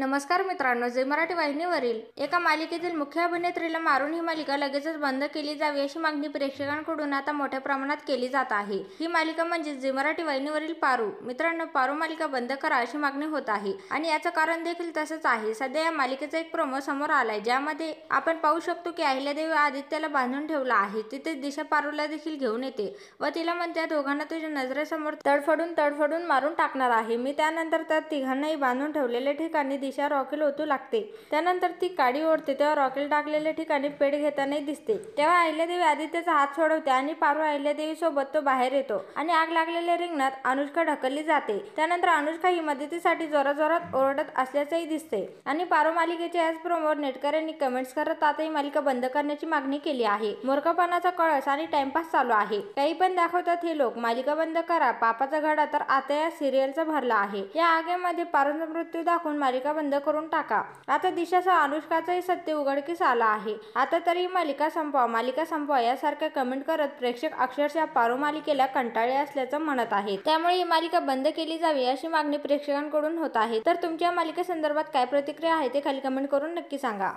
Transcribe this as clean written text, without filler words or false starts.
नमस्कार मित्रांनो, झी मराठी वाहिनीवरील एका मालिकेतील मुख्य अभिनेत्रीला मारून ही मालिका लगेचच बंद केली जावी अशी मागणी प्रेक्षकांकडून आता मोठ्या प्रमाणात केली जात आहे। ही मालिका म्हणजे झी मराठी वाहिनीवरील पारू। मित्रांनो, पारू मालिका बंद करा अशी मागणी होत आहे आणि याचं कारण देखील तसंच आहे। सध्या या मालिकेचा एक प्रोमो समोर आलाय, ज्यामध्ये आपण पाहू शकतो की अहिल्यादेवी आदित्यला बांधून ठेवला आहे। तिथे दिशा पारूला देखील घेऊन येते व तिला म्हणते, दोघांना तुझ्या नजरेसमोर तडफडून मारून टाकणार आहे मी। त्यानंतर त्या तिघांनाही बांधून ठेवलेल्या ठिकाणी दिशा रॉकेल ओतू लागते। त्यानंतर ती काडी ओढते तेव्हा रॉकेल टाकलेल्या ठिकाणी पेट घेतानाही दिसते। तेव्हा अहिल्यादेवी आदित्यचा हात सोडवते आणि पारू अहिल्यादेवी सोबत तो बाहेर येतो आणि आग लागलेल्या रिंगणात अनुष्का ढकलली जाते। त्यानंतर अनुष्का ही मदतीसाठी जोराजोरात ओरडत असल्याचंही दिसते आणि पारू मालिकेच्या याच प्रोमोवर नेटकऱ्यांनी कमेंट्स करत आता ही मालिका बंद करण्याची मागणी केली आहे। मूर्खपणाचा कळस आणि टाइमपास चालू आहे, काही पण दाखवतात हे लोक। मालिका बंद करा, पापाचा घडा तर आता या सिरियलचा भरला आहे। या आगीमध्ये पारूचा मृत्यू दाखवून मालिका बंद करून टाका। आता दिशासह अनुष्काचंही सत्य उघडकीस आलं आहे। आता तरी मालिका संपवा यासारख्या कमेंट करत प्रेक्षक अक्षरशः पारू मालिकेला कंटाळले असल्याचं म्हणत आहेत। त्यामुळे ही मालिका बंद केली जावी अशी मागणी प्रेक्षकांकडून होत आहे। तर तुमच्या मालिकेसंदर्भात काय प्रतिक्रिया आहे ते खाली कमेंट करून नक्की सांगा।